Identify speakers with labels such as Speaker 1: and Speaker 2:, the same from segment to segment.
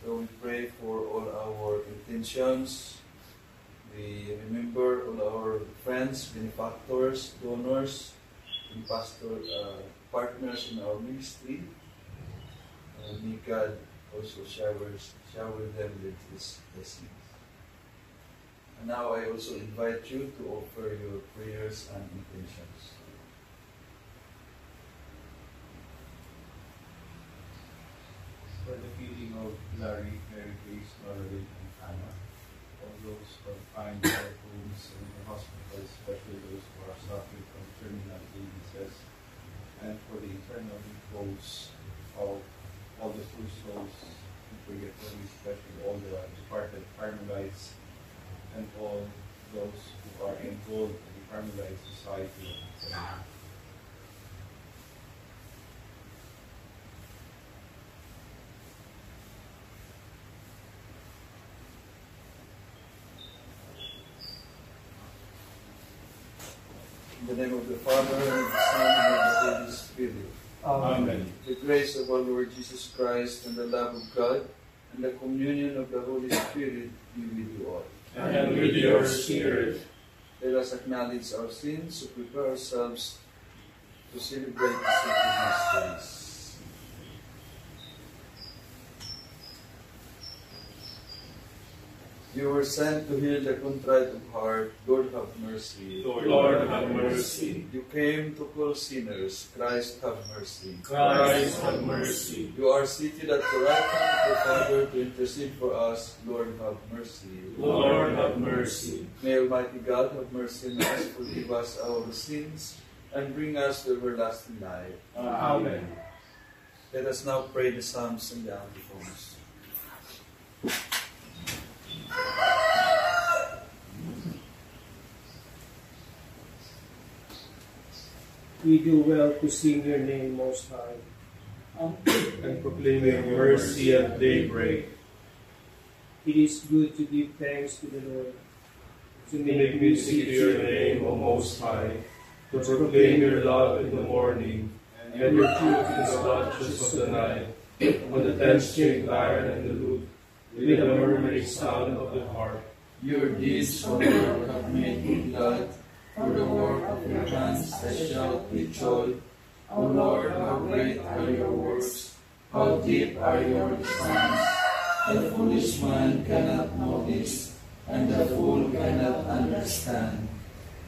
Speaker 1: So we pray for all our intentions. We remember all our friends, benefactors, donors, and partners in our ministry. May God also shower them with His blessings. And now I also invite you to offer your prayers and intentions.
Speaker 2: For the healing of Larry, Mary Grace, Lauren, and Hannah, all those who are confined to their homes and the hospitals, especially those who are suffering from terminal illnesses, and for the eternal repose of all the true souls in purgatory, especially all the departed Carmelites, and all those who are enrolled in the Carmelite Society.
Speaker 1: In the name of the Father, and of the Son, and of the Holy Spirit.
Speaker 2: Amen.
Speaker 1: The grace of our Lord Jesus Christ, and the love of God, and the communion of the Holy Spirit be with you all.
Speaker 3: And with your spirit.
Speaker 1: Let us acknowledge our sins to prepare ourselves to celebrate the sacred mysteries. You were sent to heal the contrite of heart. Lord, have mercy.
Speaker 3: Lord, have mercy.
Speaker 1: You came to call sinners. Christ, have mercy.
Speaker 3: Christ, have mercy.
Speaker 1: You are seated at the right hand of the Father to intercede for us. Lord, have mercy.
Speaker 3: Lord, have mercy.
Speaker 1: May Almighty God have mercy on us, forgive us our sins, and bring us to everlasting life.
Speaker 3: Amen.
Speaker 1: Let us now pray the Psalms and the antiphons.
Speaker 4: We do well to sing your name most high,
Speaker 3: And proclaim your mercy at daybreak.
Speaker 4: It is good to give thanks to the Lord,
Speaker 3: To make music to your name, O Most High. To proclaim your love in the morning, and your truth in the watches of the night. On the 10th-string lyre and the lute, with the murmuring sound of the harp.
Speaker 1: Your deeds, O Lord, have made me glad. For the work of your hands I shout with joy. O Lord, how great are your works, how deep are your designs. The foolish man cannot know this, and the fool cannot understand.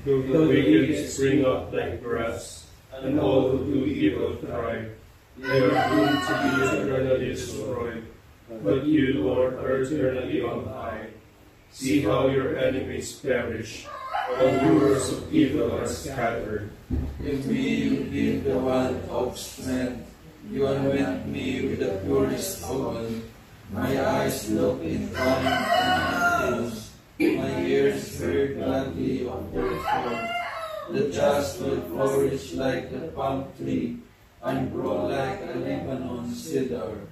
Speaker 3: Though the wicked spring up like grass, and all who do evil thrive, they are doomed to be eternally destroyed. But you, Lord, are eternally on high. See how your enemies perish. All rulers of evil are scattered.
Speaker 1: In me you give the one of strength. You anoint me with the purest oil. My eyes look in triumph on my foes. My ears heard gladly of their fall. The just will flourish like the palm tree, and grow like a Lebanon cedar.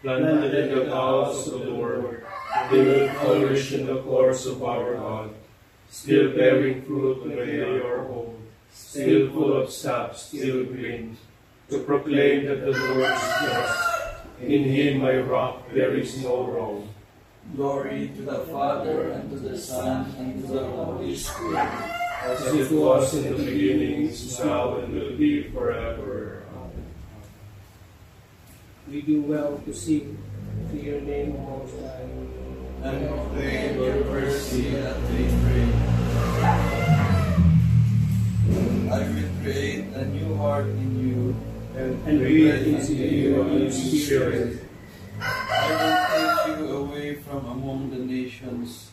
Speaker 3: Planted in the house of the Lord, they will flourish in the courts of our God, still bearing fruit when they are old, still full of sap, still green, to proclaim that the Lord is just. In Him, my rock, there is no wrong.
Speaker 1: Glory to the Father, and to the Son, and to the Holy Spirit.
Speaker 3: As it was in the beginning, is now, and will be forever.
Speaker 4: we do well to sing to your name most high.
Speaker 1: And proclaim your mercy at daybreak. I will create a new heart in you,
Speaker 4: And breathe into you a new spirit.
Speaker 1: I will take you away from among the nations,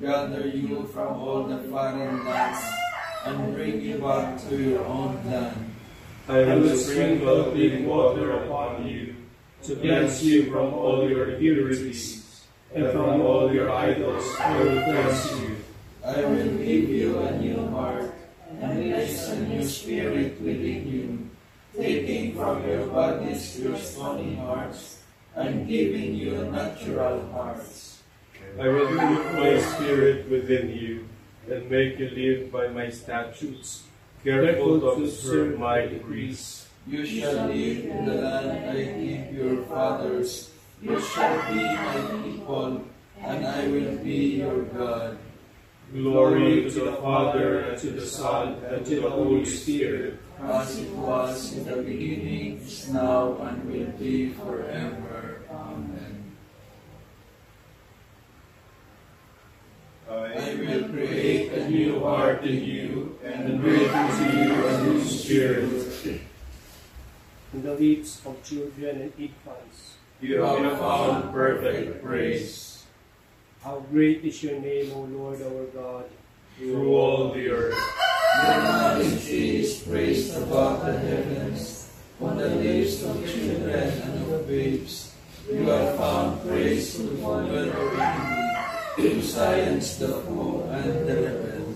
Speaker 1: gather you from all the foreign lands, and bring you back to your own land.
Speaker 3: I will sprinkle clean water upon you, to cleanse you from all your impurities, and from all your idols I will cleanse you.
Speaker 1: I will give you a new heart, and place a new spirit within you, taking from your bodies your stony hearts, and giving you natural hearts.
Speaker 3: I will put my spirit within you, and make you live by my statutes, careful to observe my decrees.
Speaker 1: You shall live in the land I gave your fathers, You shall be my people, and I will be your God.
Speaker 3: Glory to the Father, and to the Son, and to the Holy Spirit,
Speaker 1: as it was in the beginning, is now, and will be forever. Amen. I will create a new heart in you, and breathe into you a new spirit.
Speaker 4: In the lips of children and infants,
Speaker 1: You have found perfect praise.
Speaker 4: how great is your name, O Lord our God.
Speaker 3: through all the earth.
Speaker 1: Your majesty is praised above the heavens, on the lips of children and of babes. You have found praise to fulfill our enemy, to silence the foe and the rebel.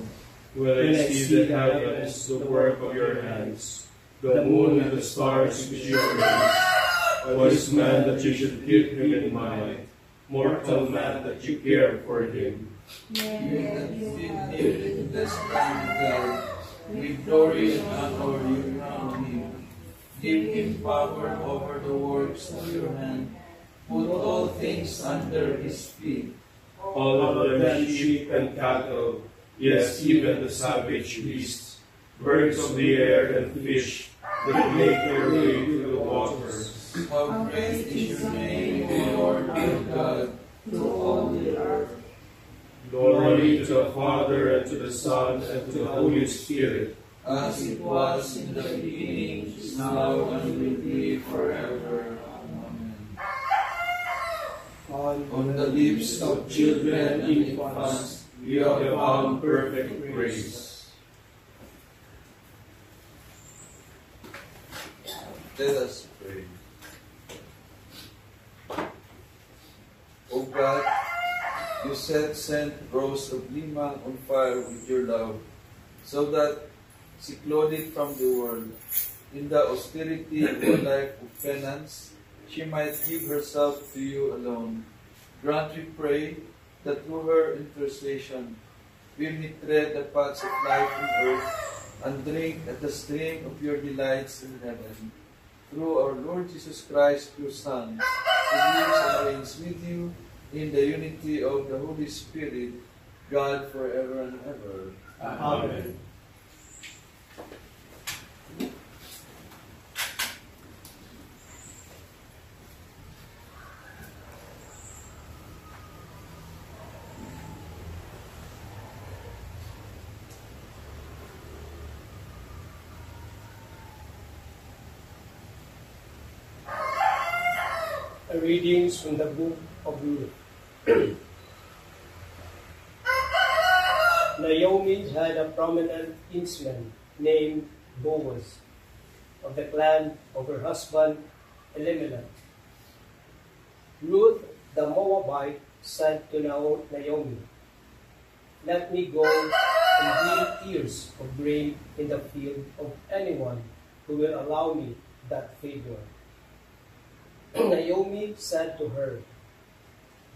Speaker 3: When I see the heavens, the work of your hands, the moon and the stars which you have made, what is man that you should keep him in mind, mortal man that you care for him?
Speaker 1: You that feed him in the sky, God, with glory and honor you crown him. Give him power over the works of your hand. Put all things under his feet.
Speaker 3: All of them sheep and cattle, yes, even the savage beasts, birds of the air and fish that make their way through the waters.
Speaker 1: How great is your name, O Lord our God, to all the earth.
Speaker 3: Glory to the Father, and to the Son, and to the Holy Spirit,
Speaker 1: As it was in the beginning, is now, and will be forever. Amen. On the lips of children and infants, you have found perfect praise. Let us pray. O God, you set Saint Rose of Lima on fire with your love, so that secluded from the world, in the austerity of a life of penance, she might give herself to you alone. Grant, we pray, that through her intercession, we may tread the paths of life on earth, and drink at the stream of your delights in heaven. Through our Lord Jesus Christ, your Son, who lives and reigns with you in the unity of the Holy Spirit, God forever and ever.
Speaker 3: Amen.
Speaker 4: Readings from the book of Ruth. Naomi had a prominent kinsman named Boaz, of the clan of her husband Elimelech. Ruth the Moabite said to Naomi, "Let me go and glean ears of grain in the field of anyone who will allow me that favor." Naomi said to her,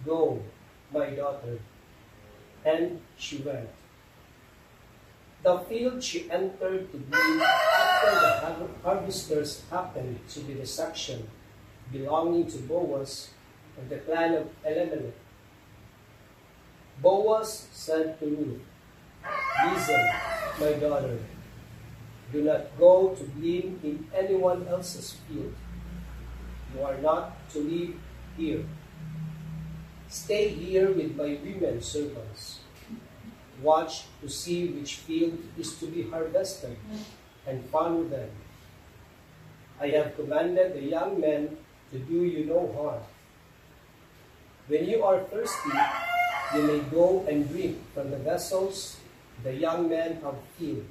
Speaker 4: "Go, my daughter." And she went. The field she entered to glean after the harvesters happened to be the section belonging to Boaz of the clan of Elimelech. Boaz said to Ruth, "Listen, my daughter, do not go to glean in anyone else's field. You are not to live here. Stay here with my women servants. Watch to see which field is to be harvested, and follow them. I have commanded the young men to do you no harm. When you are thirsty, you may go and drink from the vessels the young men have filled."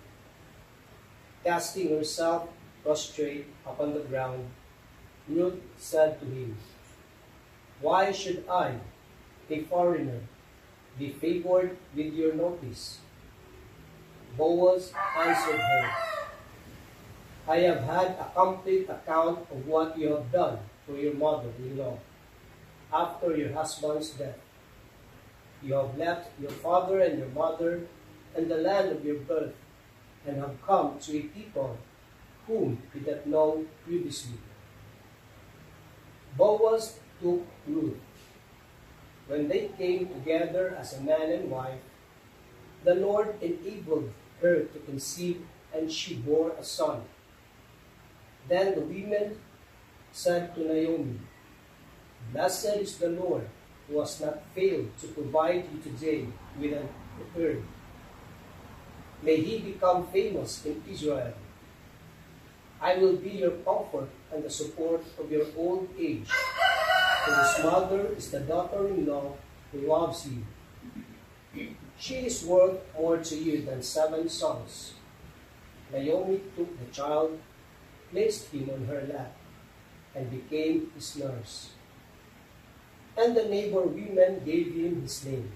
Speaker 4: Casting herself prostrate upon the ground, Ruth said to him, "Why should I, a foreigner, be favored with your notice?" Boaz answered her, "I have had a complete account of what you have done for your mother-in-law after your husband's death. You have left your father and your mother and the land of your birth, and have come to a people whom you did not know previously." Boaz took Ruth. When they came together as a man and wife, the Lord enabled her to conceive, and she bore a son. Then the women said to Naomi, "Blessed is the Lord, who has not failed to provide you today with an heir. May he become famous in Israel. I will be your comfort and the support of your old age. For his mother is the daughter-in-law who loves you. She is worth more to you than 7 sons." Naomi took the child, placed him on her lap, and became his nurse. And the neighbor women gave him his name,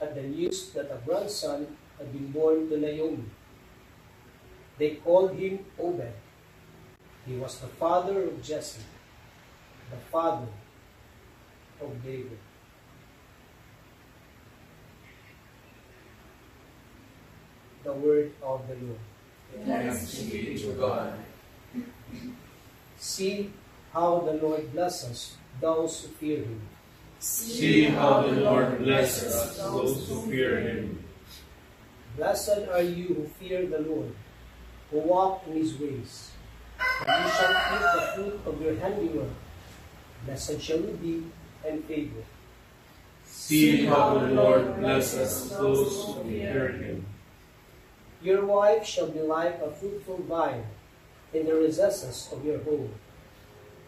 Speaker 4: at the news that a grandson had been born to Naomi. They called him Obed. He was the father of Jesse, the father of David. The word of the Lord.
Speaker 3: Thanks be to God.
Speaker 4: See how the Lord blesses those who fear him.
Speaker 3: See how the Lord blesses those who fear him.
Speaker 4: Blessed are you who fear the Lord, who walk in his ways. For you shall eat the fruit of your handiwork. Blessed shall you be and favored.
Speaker 3: See how the Lord blesses those who fear him.
Speaker 4: Your wife shall be like a fruitful vine in the recesses of your home,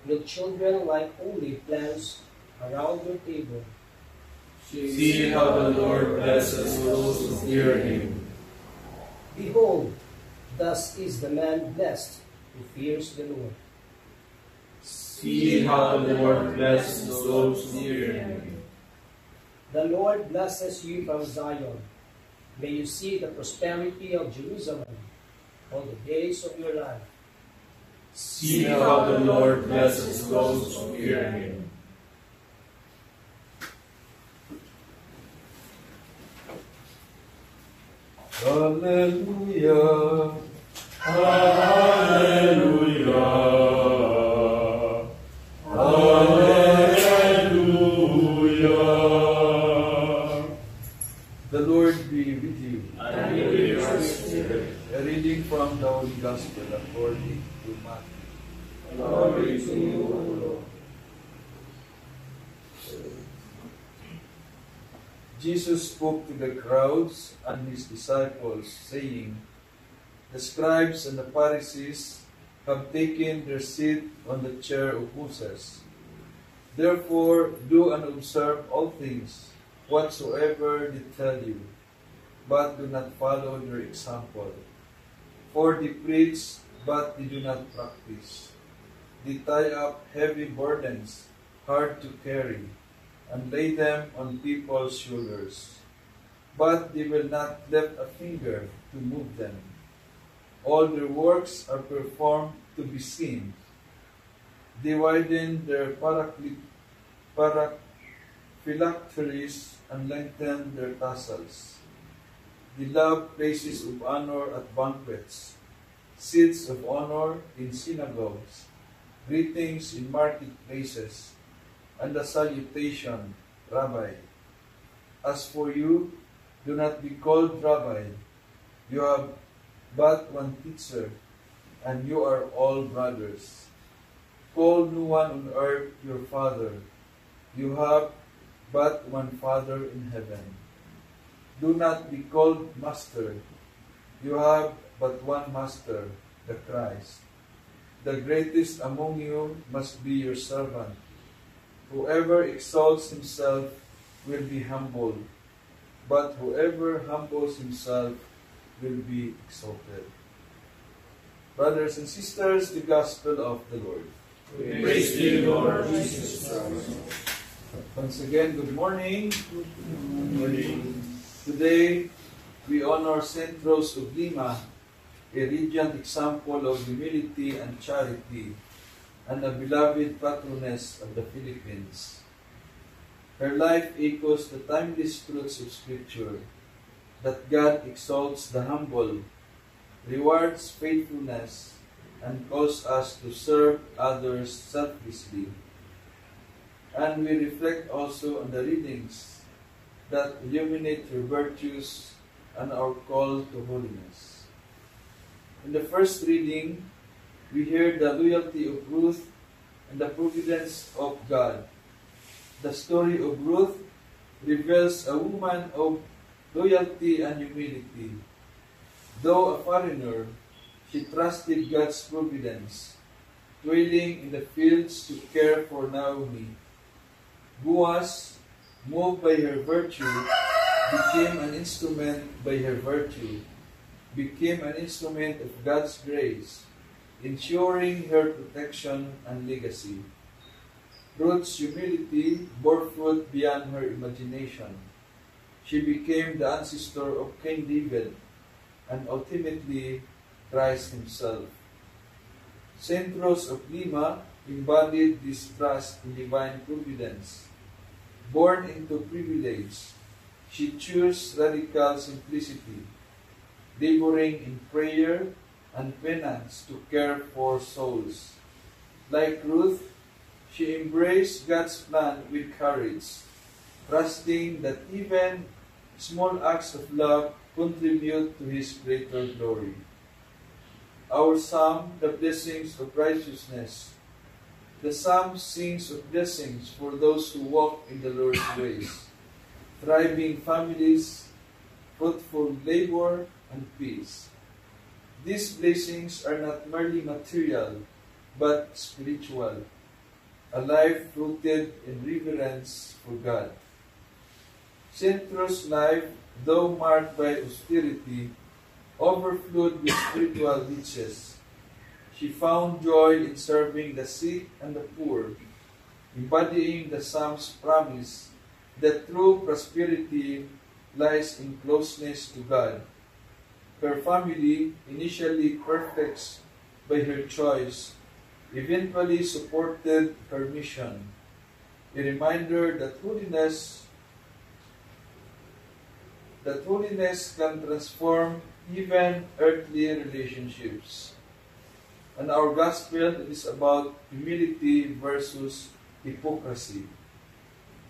Speaker 4: your children like olive plants around your table.
Speaker 3: See how the Lord blesses those who fear him.
Speaker 4: Behold, thus is the man blessed who fears the Lord.
Speaker 3: See how the Lord blesses those who fear him.
Speaker 4: The Lord blesses you from Zion. May you see the prosperity of Jerusalem all the days of your life.
Speaker 3: See how the Lord blesses those who fear him.
Speaker 1: Hallelujah.
Speaker 3: Hallelujah. Hallelujah.
Speaker 1: The Lord be with you.
Speaker 3: And with your spirit.
Speaker 1: A reading from the Holy Gospel according to Matthew.
Speaker 3: Glory to you, O Lord.
Speaker 1: Jesus spoke to the crowds and his disciples, saying, "The scribes and the Pharisees have taken their seat on the chair of Moses. Therefore, do and observe all things, whatsoever they tell you, but do not follow their example. For they preach, but they do not practice. They tie up heavy burdens, hard to carry, and lay them on people's shoulders, but they will not lift a finger to move them. All their works are performed to be seen. They widen their phylacteries and lengthen their tassels. They love places of honor at banquets, seats of honor in synagogues, greetings in marketplaces, and the salutation, Rabbi. As for you, do not be called Rabbi. You have but one teacher, and you are all brothers. Call no one on earth your father. You have but one Father in heaven. Do not be called master. You have but one master, the Christ. The greatest among you must be your servant. Whoever exalts himself will be humbled, but whoever humbles himself will be exalted." Brothers and sisters, the Gospel of the Lord.
Speaker 3: Praise to you, Lord Jesus Christ.
Speaker 1: Once again, good morning.
Speaker 3: Good morning.
Speaker 1: Today, we honor Saint Rose of Lima, a radiant example of humility and charity, and a beloved patroness of the Philippines. Her life echoes the timeless truths of Scripture, that God exalts the humble, rewards faithfulness, and calls us to serve others selflessly. and we reflect also on the readings that illuminate her virtues and our call to holiness. In the first reading, we hear the loyalty of Ruth and the providence of God. The story of Ruth reveals a woman of loyalty and humility. Though a foreigner, she trusted God's providence, toiling in the fields to care for Naomi. Boaz, moved by her virtue, became an instrument of God's grace, ensuring her protection and legacy. Ruth's humility bore fruit beyond her imagination. She became the ancestor of King David and ultimately Christ himself. Saint Rose of Lima embodied this trust in divine providence. Born into privilege, she chose radical simplicity, laboring in prayer and penance to care for souls. Like Ruth, she embraced God's plan with courage, trusting that even small acts of love contribute to His greater glory. Our psalm, the blessings of righteousness. The psalm sings of blessings for those who walk in the Lord's ways, thriving families, fruitful labor, and peace. These blessings are not merely material, but spiritual, a life rooted in reverence for God. Saint Rose's life, though marked by austerity, overflowed with spiritual riches. She found joy in serving the sick and the poor, embodying the Psalm's promise that true prosperity lies in closeness to God. Her family, initially perplexed by her choice, eventually supported her mission, a reminder that holiness can transform even earthly relationships. And our gospel is about humility versus hypocrisy.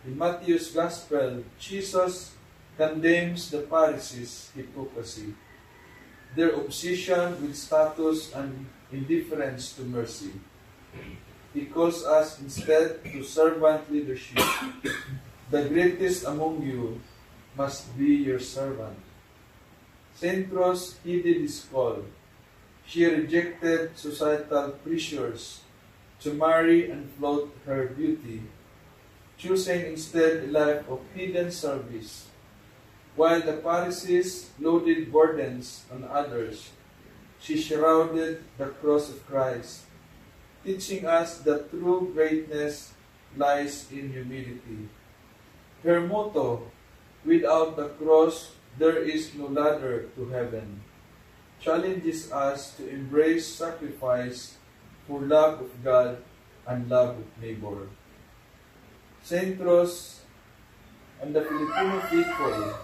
Speaker 1: In Matthew's gospel, Jesus condemns the Pharisees' hypocrisy, their obsession with status and indifference to mercy. He calls us instead to servant leadership. The greatest among you must be your servant. Saint Rose heeded this call. She rejected societal pressures to marry and flaunt her beauty, choosing instead a life of hidden service. While the Pharisees loaded burdens on others, she shrouded the cross of Christ, teaching us that true greatness lies in humility. Her motto, "Without the cross, there is no ladder to heaven," challenges us to embrace sacrifice for love of God and love of neighbor. Saint Rose and the Filipino people,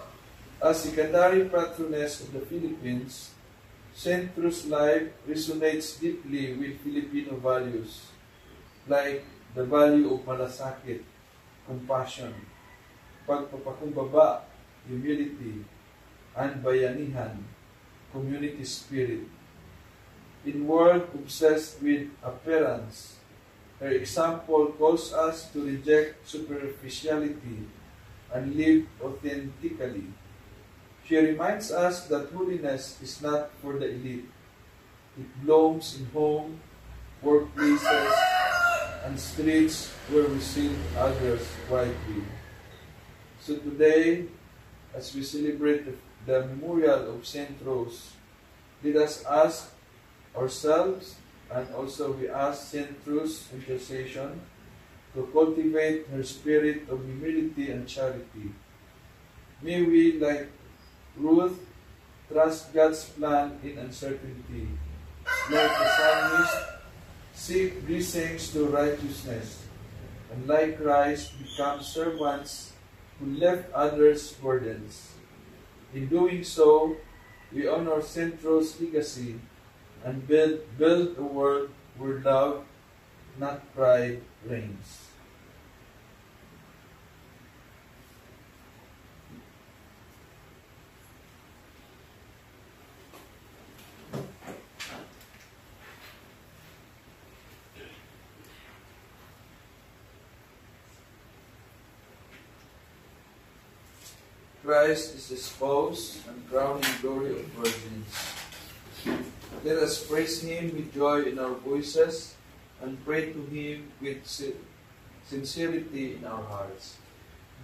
Speaker 1: as secondary patroness of the Philippines, Saint Rose's life resonates deeply with Filipino values, like the value of malasakit, compassion, pagpapakumbaba, humility, and bayanihan, community spirit. In world obsessed with appearance, her example calls us to reject superficiality and live authentically. She reminds us that holiness is not for the elite. It blooms in home, workplaces, and streets where we see others quietly. So today, as we celebrate the memorial of Saint Rose, let us ask ourselves, and also we ask Saint Rose's intercession, to cultivate her spirit of humility and charity. May we, like Ruth, trust God's plan in uncertainty. Like the psalmist, seek blessings to righteousness, and like Christ, become servants who left others' burdens. In doing so, we honor Saint Rose's legacy and build a world where love, not pride, reigns. Christ is the spouse and crowning glory of virgins. Let us praise Him with joy in our voices and pray to Him with sincerity in our hearts.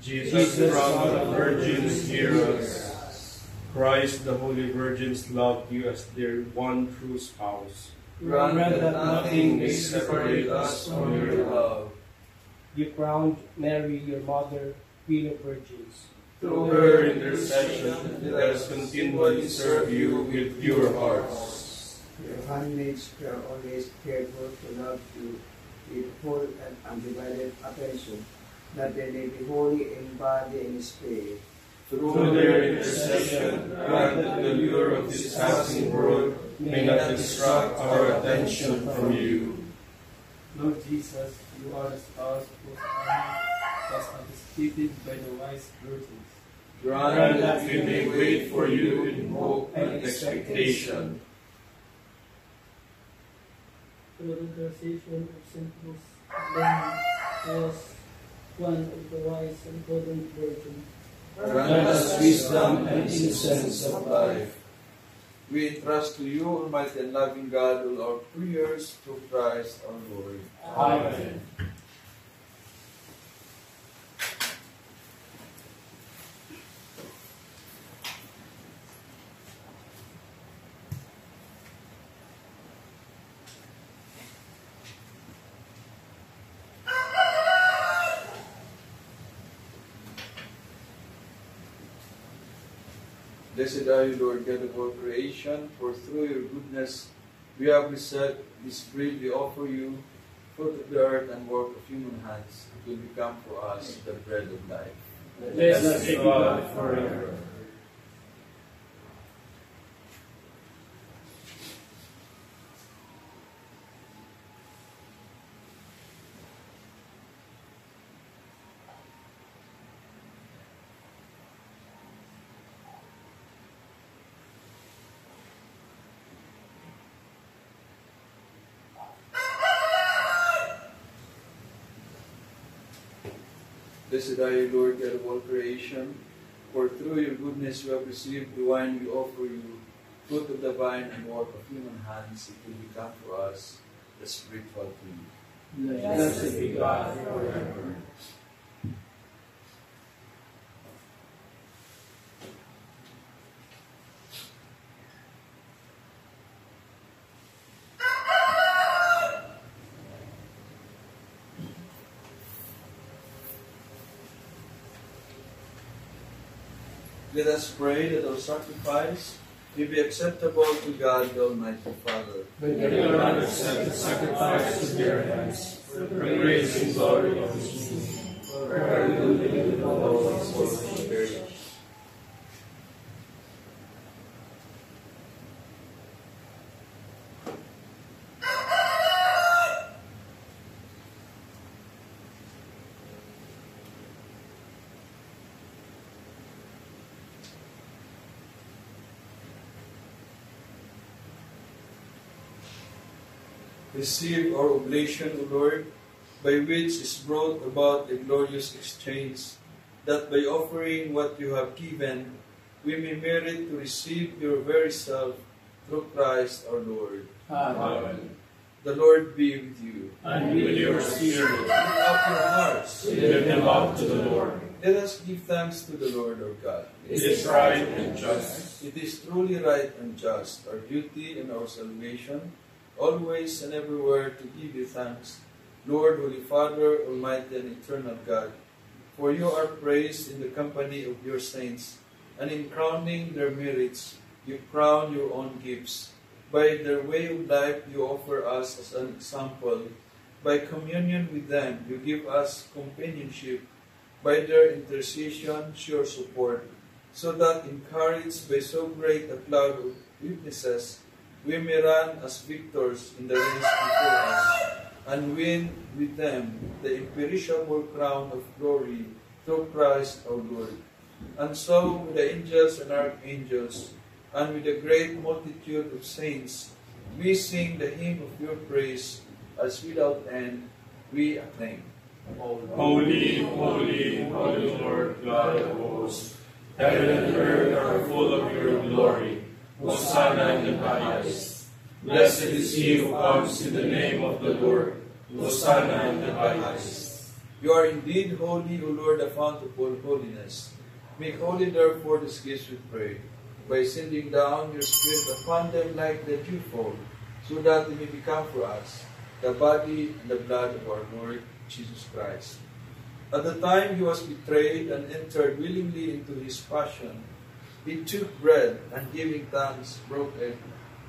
Speaker 3: Jesus, crown of virgins, hear us. Christ, the Holy Virgins loved you as their one true spouse.
Speaker 1: Grant that nothing may separate us from your love.
Speaker 4: You crowned Mary, your mother, Queen of Virgins.
Speaker 3: Through her intercession, let us continually serve you with pure hearts.
Speaker 5: Your handmaids are always careful to love you with full and undivided attention, that they may be holy in body and spirit.
Speaker 3: Through their intercession, grant that the lure of this passing world may not distract our attention from you.
Speaker 6: Lord Jesus, you are the spouse whose honor was anticipated by the wise virgins.
Speaker 3: Grant that we may wait for you in hope and expectation.
Speaker 7: Through the intercession of St. Lucy, who was one of the wise and prudent virgins.
Speaker 1: Grant us wisdom and innocence of life. We entrust to you, Almighty and loving God, all our prayers through Christ our Lord.
Speaker 3: Amen.
Speaker 1: Blessed are you, Lord God of all creation, for through your goodness we have received this bread we offer you, fruit of the earth and work of human hands. It will become for us the bread of life.
Speaker 3: Blessed be God forever.
Speaker 1: Blessed are you, Lord God of all creation, for through your goodness we have received the wine we offer you, fruit of the vine and work of human hands. It will become for us the spiritual food.
Speaker 3: Blessed be God forever.
Speaker 1: Let us pray that our sacrifice may be acceptable to God the Almighty Father.
Speaker 3: May God accept the sacrifice of your hands for the praise and glory of his name. For our good and all his holy Spirit.
Speaker 1: Receive our oblation, O Lord, by which is brought about a glorious exchange, that by offering what you have given, we may merit to receive your very self through Christ our Lord.
Speaker 3: Amen.
Speaker 1: The Lord be with you.
Speaker 3: And with your spirit,
Speaker 1: Lift up your hearts.
Speaker 3: lift them up to the Lord.
Speaker 1: Let us give thanks to the Lord our God.
Speaker 3: It is right and just.
Speaker 1: It is truly right and just, our duty and our salvation, always and everywhere to give you thanks, Lord, Holy Father, Almighty and Eternal God. For you are praised in the company of your saints, and in crowning their merits, you crown your own gifts. By their way of life, you offer us as an example. By communion with them, you give us companionship. By their intercession, sure support, so that, encouraged by so great a cloud of witnesses, we may run as victors in the race before us, and win with them the imperishable crown of glory through Christ our Lord. And so, with the angels and archangels, and with the great multitude of saints, we sing the hymn of your praise, as without end we acclaim.
Speaker 3: Holy, holy, holy Lord God of hosts, Heaven and earth are full of your glory. Hosanna in the highest. Blessed is he who comes in the name of the Lord. Hosanna in the highest.
Speaker 1: You are indeed holy, O Lord, the fount of all holiness. Make holy, therefore, this gift, we pray, by sending down your Spirit upon them like the dewfall, so that they may become for us the body and the blood of our Lord Jesus Christ. At the time he was betrayed and entered willingly into his passion, he took bread and giving thanks, broke it,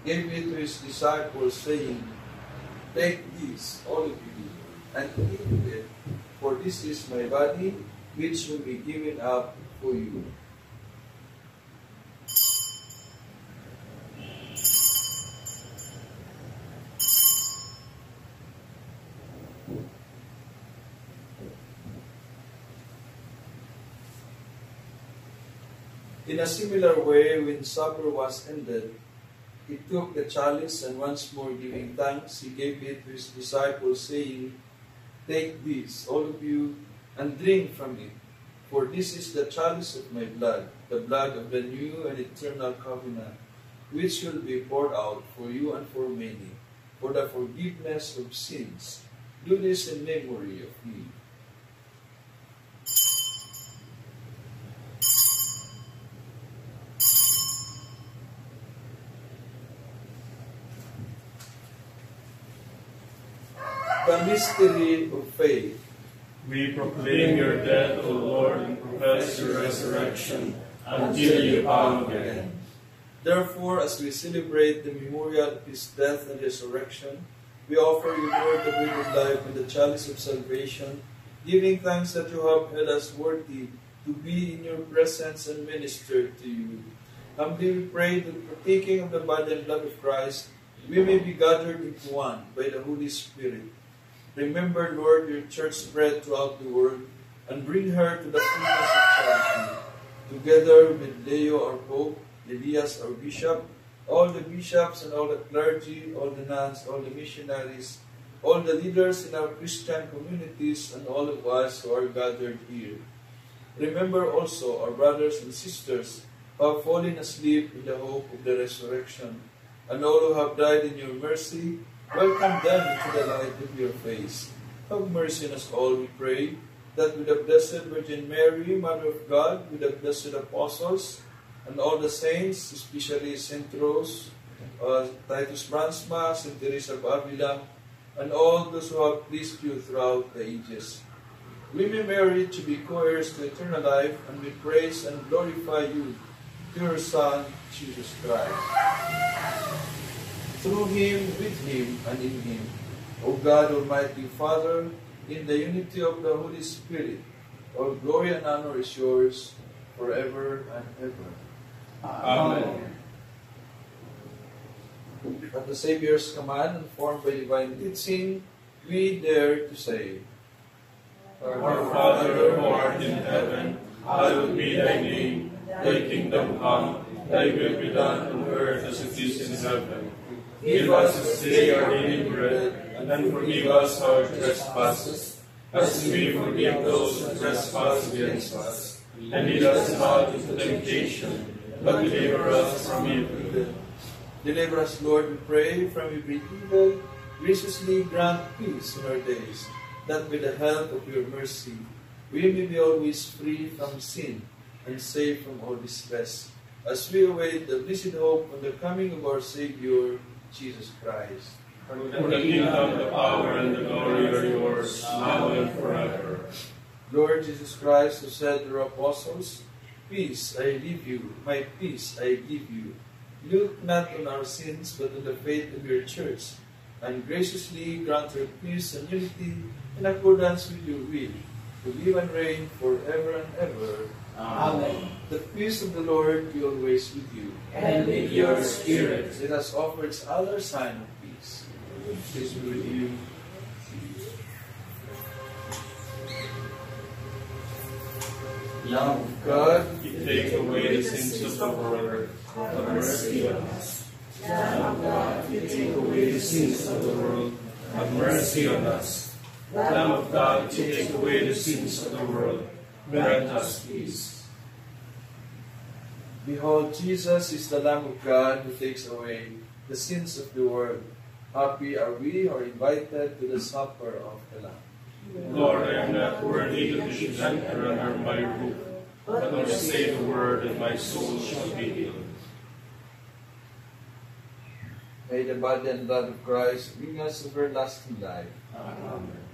Speaker 1: gave it to his disciples, saying, Take this, all of you, and eat it, for this is my body, which will be given up for you. In a similar way, when supper was ended, he took the chalice, and once more giving thanks, he gave it to his disciples, saying, Take this, all of you, and drink from it, for this is the chalice of my blood, the blood of the new and eternal covenant, which will be poured out for you and for many, for the forgiveness of sins. Do this in memory of me. The mystery of faith.
Speaker 3: We proclaim your death, O Lord, and profess your resurrection until you come again.
Speaker 1: Therefore, as we celebrate the memorial of his death and resurrection, we offer you, Lord, the bread of life and the chalice of salvation, giving thanks that you have held us worthy to be in your presence and minister to you. Humbly we pray that, partaking of the body and blood of Christ, we may be gathered into one by the Holy Spirit. Remember, Lord, your church spread throughout the world, and bring her to the fullness of charity, together with Leo, our Pope, Elias, our Bishop, all the bishops and all the clergy, all the nuns, all the missionaries, all the leaders in our Christian communities, and all of us who are gathered here. Remember also our brothers and sisters who have fallen asleep in the hope of the resurrection, and all who have died in your mercy. Welcome them into the light of your face. Have mercy on us all, we pray, that with the Blessed Virgin Mary, Mother of God, with the blessed apostles, and all the saints, especially St. Rose, Titus Bransma, St. Teresa of Avila, and all those who have pleased you throughout the ages, we may merit to be co-heirs to eternal life, and we praise and glorify you through your Son, Jesus Christ. Through him, with him, and in him, O God, Almighty Father, in the unity of the Holy Spirit, all glory and honor is yours forever and ever.
Speaker 3: Amen.
Speaker 1: At the Savior's command, and formed by divine teaching, we dare to say,
Speaker 3: Our Father who art in heaven, hallowed be thy name. Thy kingdom come, thy will be done on earth as it is in heaven. Give us this day our daily bread, and forgive us our trespasses, as we forgive those who trespass against us. And lead us not into temptation, but deliver us from evil.
Speaker 1: Deliver us, Lord, we pray, from every evil. Graciously grant peace in our days, that with the help of your mercy, we may be always free from sin and safe from all distress, as we await the blessed hope of the coming of our Savior, Jesus Christ.
Speaker 3: For the kingdom, the power, and the glory are yours, now and forever.
Speaker 1: Lord Jesus Christ, who said to your apostles, Peace I leave you, my peace I give you. Look not on our sins, but on the faith of your church, and graciously grant her peace and unity in accordance with your will, to live and reign forever and ever.
Speaker 4: Amen.
Speaker 1: The peace of the Lord be always with you.
Speaker 4: And with your spirit.
Speaker 1: Let us offer each other sign of peace. Peace be with you. Lamb of God,
Speaker 3: You take away the sins of the world, have mercy on us. Lamb of God, you take away the sins of the world, have mercy on us. Lamb of God, you take away the sins of the world, grant us peace.
Speaker 1: Behold, Jesus is the Lamb of God who takes away the sins of the world. Happy are we who are invited to the supper of the Lamb.
Speaker 3: Lord, I am not worthy that you should enter under my roof, but only say the word, and my soul shall be healed.
Speaker 1: May the body and blood of Christ bring us everlasting life.
Speaker 3: Amen.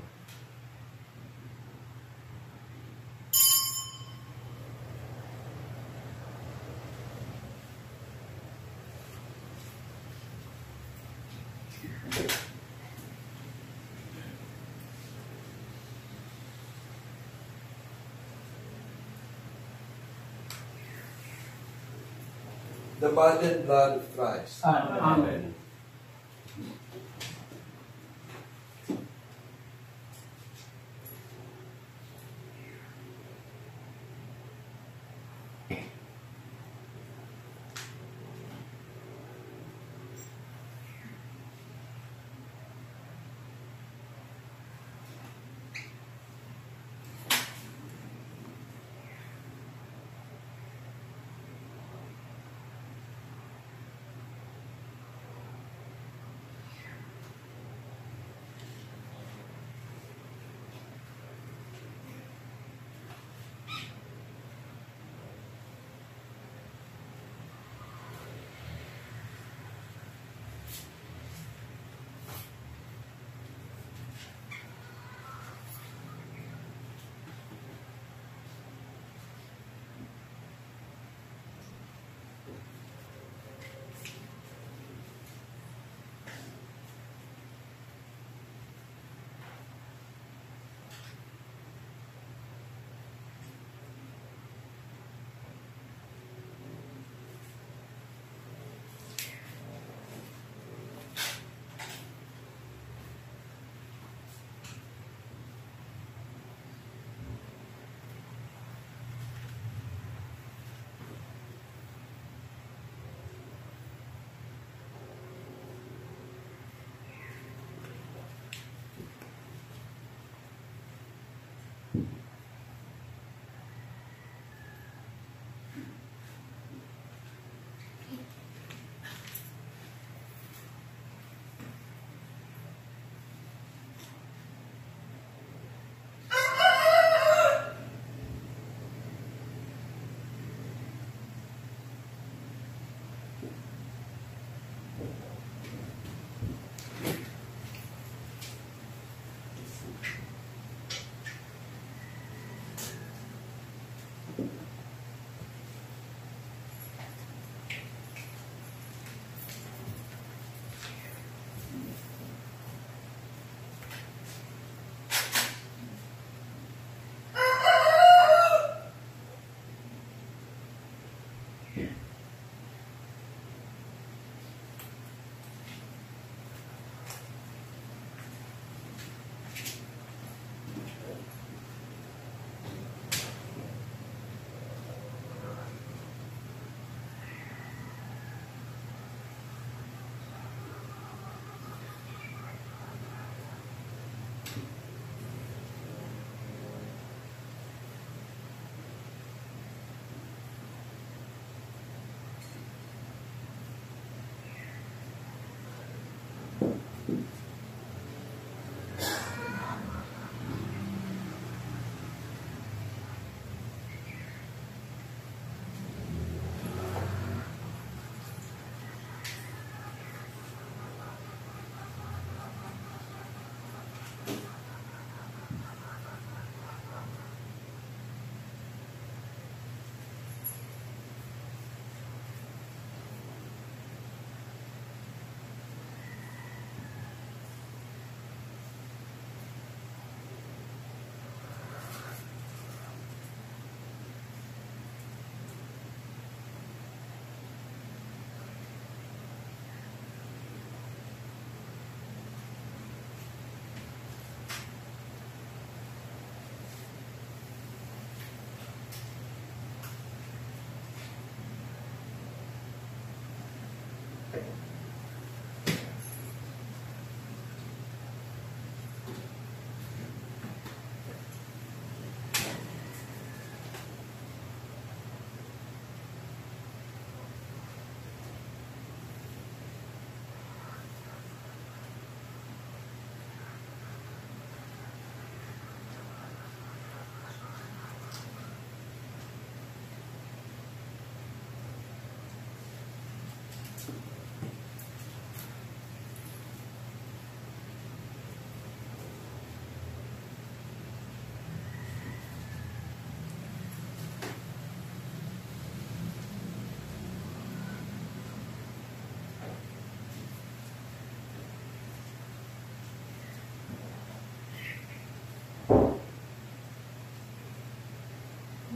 Speaker 1: The body and blood of Christ.
Speaker 6: Amen.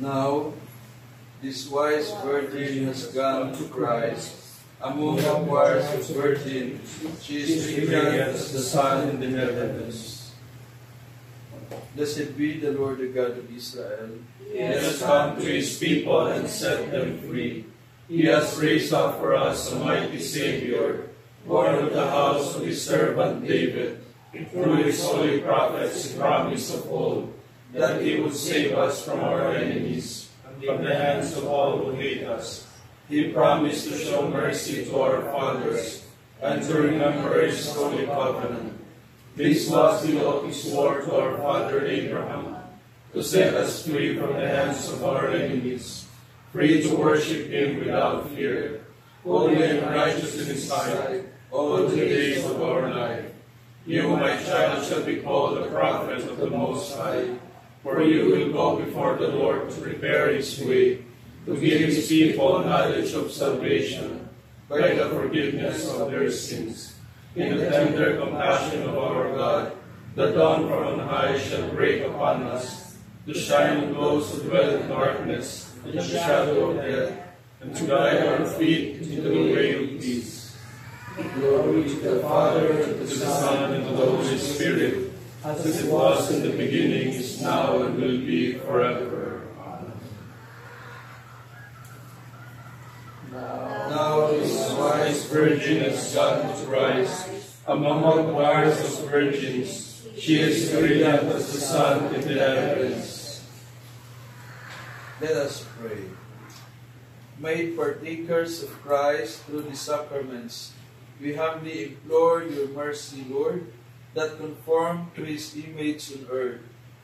Speaker 1: Now, this wise virgin has gone to Christ. Among the choirs of virgins, she is brilliant as the sun in the heavens. Blessed be the Lord, the God of Israel.
Speaker 3: He has come to his people and set them free. He has raised up for us a mighty Savior, born of the house of his servant David. Through his holy prophets he promised of old that he would save us from our enemies, from the hands of all who hate us. He promised to show mercy to our fathers, and to remember his holy covenant. This was the oath he swore to our father Abraham, to set us free from the hands of our enemies, free to worship him without fear, holy and righteous in his sight, all the days of our life. You, my child, shall be called a prophet of the Most High, for you will go before the Lord to prepare his way, to give his people knowledge of salvation by the forgiveness of their sins. In the tender compassion of our God, the dawn from on high shall break upon us, to shine on those who dwell in darkness and the shadow of death, and to guide our feet into the way of peace. Glory to the Father, to the Son, and to the Holy Spirit, as it was in the beginning, is now, and will be forever. Amen. Now this wise virgin has gone to Christ. Among the choirs of virgins, she is brilliant as the sun in the heavens.
Speaker 1: Let us pray. Made partakers of Christ through the sacraments, we humbly implore your mercy, Lord, that conform to his image on earth,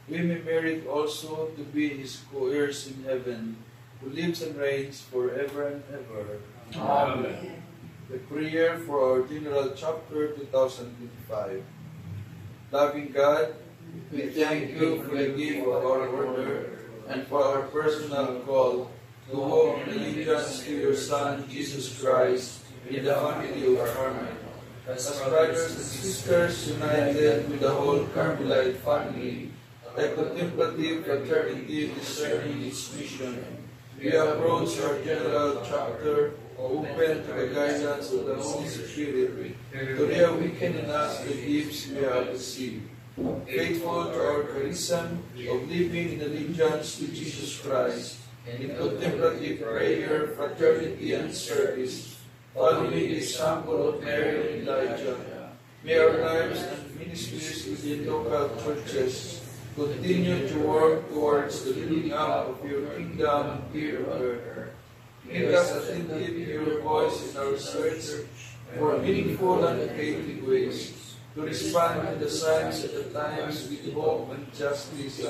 Speaker 1: we may merit also to be his co-heirs in heaven, who lives and reigns forever and ever.
Speaker 3: Amen.
Speaker 1: The prayer for our General Chapter 2025. Loving God, we thank you for the gift of our order and for our personal call to hold allegiance to your Son, Jesus Christ, in the family of Carmel. As brothers and sisters united with the whole Carmelite family, a contemplative fraternity discerning its mission, we approach our General Chapter open to the guidance of the Holy Spirit to reawaken in us the gifts we have received. Faithful to our charism of living in allegiance to Jesus Christ, in contemplative prayer, fraternity, and service, following the example of Mary and Elijah, may our lives and ministries within local churches continue to work towards the building up of your kingdom here on earth. Make us attentive to your voice in our search for meaningful and creative ways to respond to the signs of the times with hope and justice.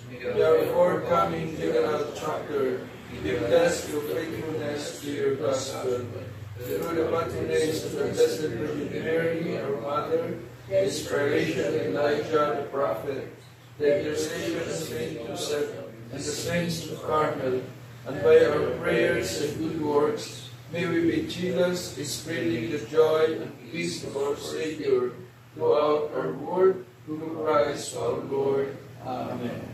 Speaker 1: May our forthcoming General Chapter be blessed through faithfulness to your gospel. Through the patronage of the Blessed Virgin Mary, our Mother, the inspiration of Elijah the prophet, the intercession of Saint Joseph, and the saints of Carmel, and by our prayers and good works, may we be jealous in spreading the joy and peace of our Savior throughout our world, through Christ our Lord. Amen.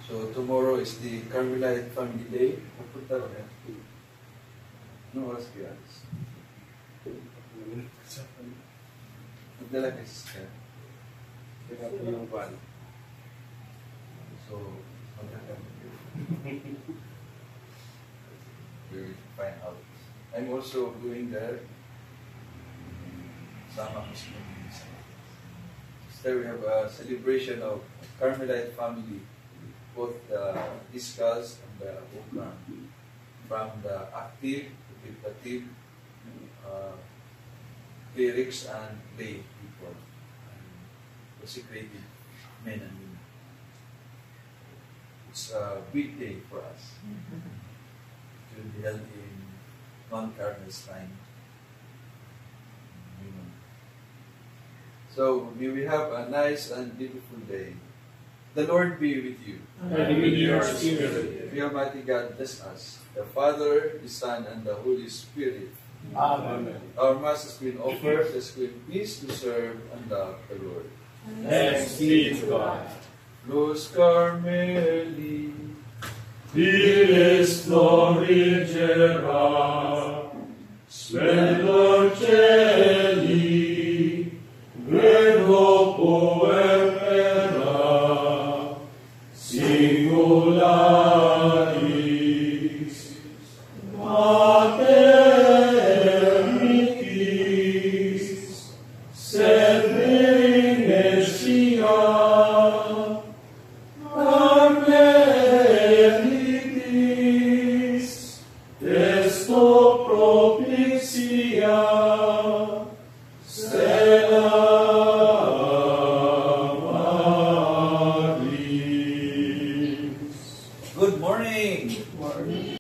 Speaker 1: So tomorrow is the Carmelite Family Day. Pupunta ka na? No oras kaya? Magdala ka siya. Kaya po yung van. So, we'll find out. I'm also going there. Sama ko sa There we have a celebration of Carmelite family, both the discals and the program, from the active, contemplative, clerics and lay people, and consecrated men and women. It's a big day for us. It will be held in Mount Carmelstein. Amen. So, may we have a nice and beautiful day. The Lord be with you.
Speaker 3: And with your spirit.
Speaker 1: May Almighty God bless us, the Father, the Son, and the Holy Spirit.
Speaker 3: Amen.
Speaker 1: Our Mass has been offered as we peace to serve and love the Lord.
Speaker 3: Thanks be to God.
Speaker 1: Los Carmeli,
Speaker 3: Dies florigera, splendor celi, verbo poemera, singularis, maternitis, sed Venetia, Carmelitis, testo propicia, stella maris.
Speaker 1: good morning!
Speaker 6: Morning.